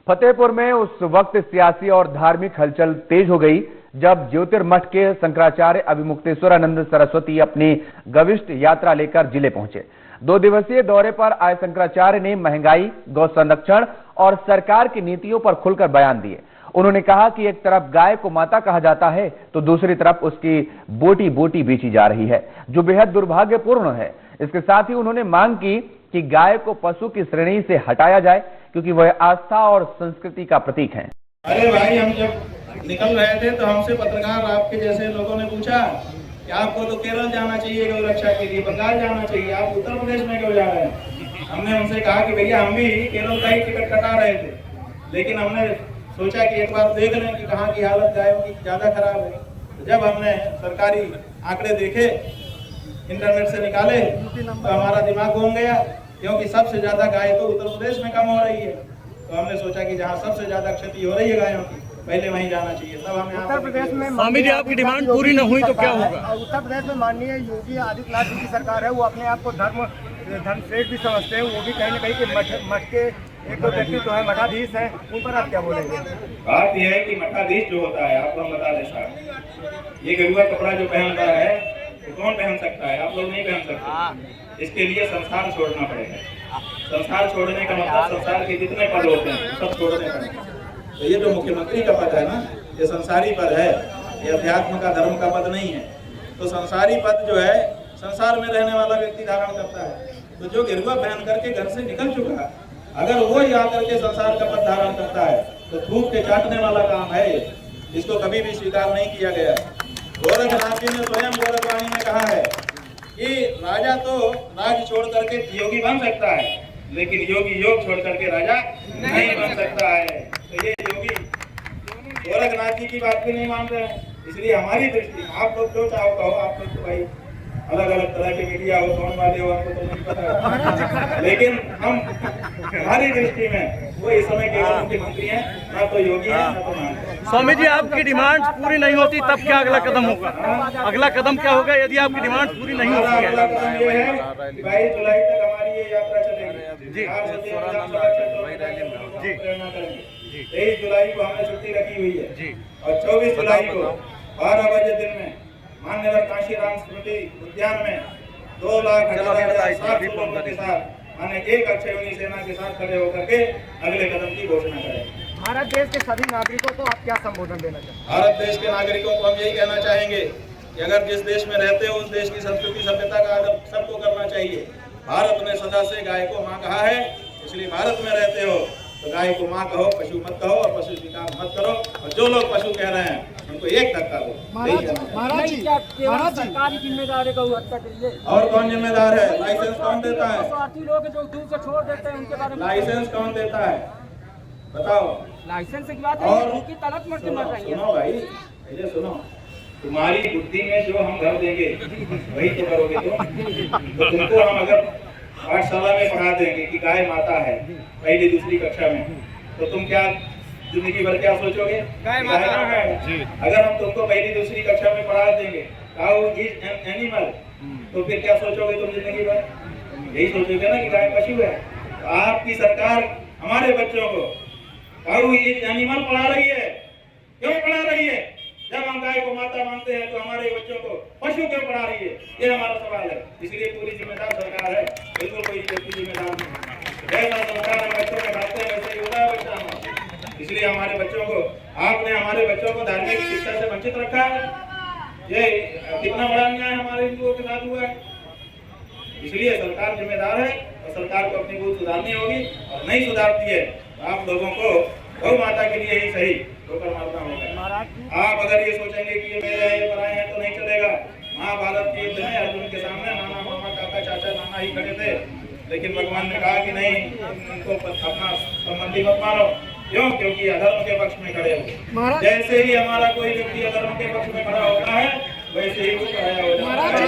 फतेहपुर में उस वक्त सियासी और धार्मिक हलचल तेज हो गई जब ज्योतिर्मठ के शंकराचार्य अभिमुक्तेश्वरानंद सरस्वती अपनी गविष्ठ यात्रा लेकर जिले पहुंचे। 2 दिवसीय दौरे पर आए शंकराचार्य ने महंगाई, गौ संरक्षण और सरकार की नीतियों पर खुलकर बयान दिए। उन्होंने कहा कि एक तरफ गाय को माता कहा जाता है तो दूसरी तरफ उसकी बोटी बोटी बेची जा रही है, जो बेहद दुर्भाग्यपूर्ण है। इसके साथ ही उन्होंने मांग की कि गाय को पशु की श्रेणी से हटाया जाए, क्योंकि वह आस्था और संस्कृति का प्रतीक है। अरे भाई, हम जब निकल रहे थे तो हमसे पत्रकार आपके जैसे लोगों ने पूछा कि आपको तो केरल जाना चाहिए गौ रक्षा के लिए, बंगाल जाना चाहिए, आप उत्तर प्रदेश में क्यों जा रहे हैं। हमने उनसे कहा कि भैया हम भी केरल का ही टिकट कटा रहे थे, लेकिन हमने सोचा कि एक बार देख लें कि कहाँ की हालत गायों की ज्यादा खराब है। तो जब हमने सरकारी आंकड़े देखे, इंटरनेट से निकाले, तो हमारा दिमाग घूम गया, क्योंकि सबसे ज्यादा गाय तो उत्तर प्रदेश में कम हो रही है। तो हमने सोचा कि जहाँ सबसे ज्यादा क्षति हो रही है गायों की, पहले वहीं जाना चाहिए। तब हमें उत्तर प्रदेश में स्वामी जी आपकी डिमांड पूरी न हुई तो क्या होगा? उत्तर प्रदेश में माननीय योगी आदित्यनाथ जी की सरकार है, वो अपने आप को धर्मश्रेष्ठ भी समझते हैं। वो भी कहीं न कहीं के मठ के एक दो व्यक्ति तो है, मठाधीश हैं, उन पर आप क्या बोलेंगे? बात यह है कि मठाधीश जो होता है, आपको हम बता दें साहब, ये गेरुआ कपड़ा जो पहनता है तो कौन पहन सकता है? आप लोग नहीं पहन सकते। इसके लिए संसार छोड़ना पड़ेगा। संसार छोड़ने का मतलब संसार के जितने पद होते हैं सब छोड़ने पड़ेंगे। तो ये जो मुख्यमंत्री का पद है ना, ये संसारी पद है, ये अध्यात्म का, धर्म का पद नहीं है। तो संसारी पद जो है संसार में रहने वाला व्यक्ति धारण करता है। तो जो गेरुआ पहन करके घर से निकल चुका, अगर वो ही आकर के संसार का पद धारण करता है तो थूक के चाटने वाला काम है। इसको कभी भी स्वीकार नहीं किया गया। गोरखनाथ जी ने स्वयं गोरखवाणी में कहा है कि राजा तो राज छोड़ करके योगी बन सकता है, लेकिन योगी योग छोड़ करके राजा नहीं बन सकता है। तो ये योगी गोरखनाथ जी की बात भी नहीं मान रहे हैं। इसलिए हमारी दृष्टि, आप लोग जो चाहो कहो, आप लोग तो भाई अलग अलग तरह के मीडिया हो, कौन वाले हो, हमको तो नहीं पता, लेकिन हम हमारी दृष्टि में वो इस समय केवल मुख्यमंत्री हैं, ना तो योगी है ना तो मान। स्वामी जी आपकी डिमांड पूरी नहीं होती तब क्या अगला कदम होगा? अगला कदम क्या होगा यदि आपकी डिमांड पूरी नहीं होती है? अगला कदम ये है कि 22 जुलाई तक हमारी ये यात्रा चलेगी। जी। 23 जुलाई को हमने छुट्टी रखी हुई है जी। और 24 जुलाई को 12 बजे दिन में मान्यवर काशीराम स्मृति उद्यान में 2,18,700 लोगों के साथ माने एक अक्षययोनि सेना के साथ खड़े होकर के अगले कदम की घोषणा करें। भारत देश के सभी नागरिकों को आप क्या संबोधन देना चाहते हैं? भारत देश के नागरिकों को हम यही कहना चाहेंगे कि अगर जिस देश में रहते हो उस देश की संस्कृति सभ्यता का आदर सबको करना चाहिए। भारत ने सदा से गाय को माँ कहा है, इसलिए भारत में रहते हो तो गाय को माँ कहो, पशु मत कहो और पशु स्वीकार मत करो। और जो लोग पशु कह रहे हैं उनको एक धक्का दो। महाराज जी, सरकारी जिम्मेदार है गौ हत्या के लिए? और कौन जिम्मेदार है? लाइसेंस कौन देता है? स्वार्थी लोग जो दूर से छोड़ देते हैं उनके बारे में लाइसेंस कौन देता है बताओ? लाइसेंस की बात और है, उनकी तलत मर के मर रही है। सुनो भाई, पहले सुनो, तुम्हारी बुद्धि में जो हम भर देंगे वही तो करोगे तुम। तो तुमको हम अगर पाठशाला में पढ़ा देंगे कि गाय माता है पहली दूसरी कक्षा में, तो तुम क्या जिंदगी भर क्या सोचोगे? गाय माता है। अगर हम तुमको पहली दूसरी कक्षा में पढ़ा देंगे काऊ इज एन एनिमल, तो फिर क्या सोचोगे तुम जिंदगी भर? यही सोचोगे ना कि गाय पशु है। तो आपकी सरकार हमारे बच्चों को काऊ इज एनिमल पढ़ा रही है। क्यों पढ़ा रही है? जब हम गाय को माता मानते हैं तो हमारे बच्चों को पशु क्यों पढ़ा रही है? ये हमारा सवाल है। इसलिए पूरी जिम्मेदार सरकार है, बिल्कुल कोई व्यक्ति जिम्मेदार नहीं। जैसा संस्कार हम बच्चों में डालते हैं वैसे ही होता है बच्चा हमारा। इसलिए हमारे बच्चों को, आपने हमारे बच्चों को धार्मिक शिक्षा से वंचित रखा है। ये कितना बड़ा अन्याय हमारे हिंदुओं के साथ हुआ है। इसलिए सरकार जिम्मेदार है और सरकार को अपनी भूल सुधारनी होगी, और नहीं सुधारती है तो आप लोगों को गौ माता के लिए ही सही ठोकर मारना होगा। आप अगर ये सोचेंगे कि ये मेरे हैं, ये पराए हैं, तो नहीं चलेगा। महाभारत के युद्ध में अर्जुन के सामने नाना, मामा, काका, चाचा, नाना ही खड़े थे, लेकिन भगवान ने कहा कि नहीं, उनको अपना संबंधी मत मानो। क्यों? क्योंकि अधर्म के पक्ष में खड़े हो। जैसे ही हमारा कोई व्यक्ति अधर्म के पक्ष में खड़ा होता है, वैसे ही वो पराया हो जाता है।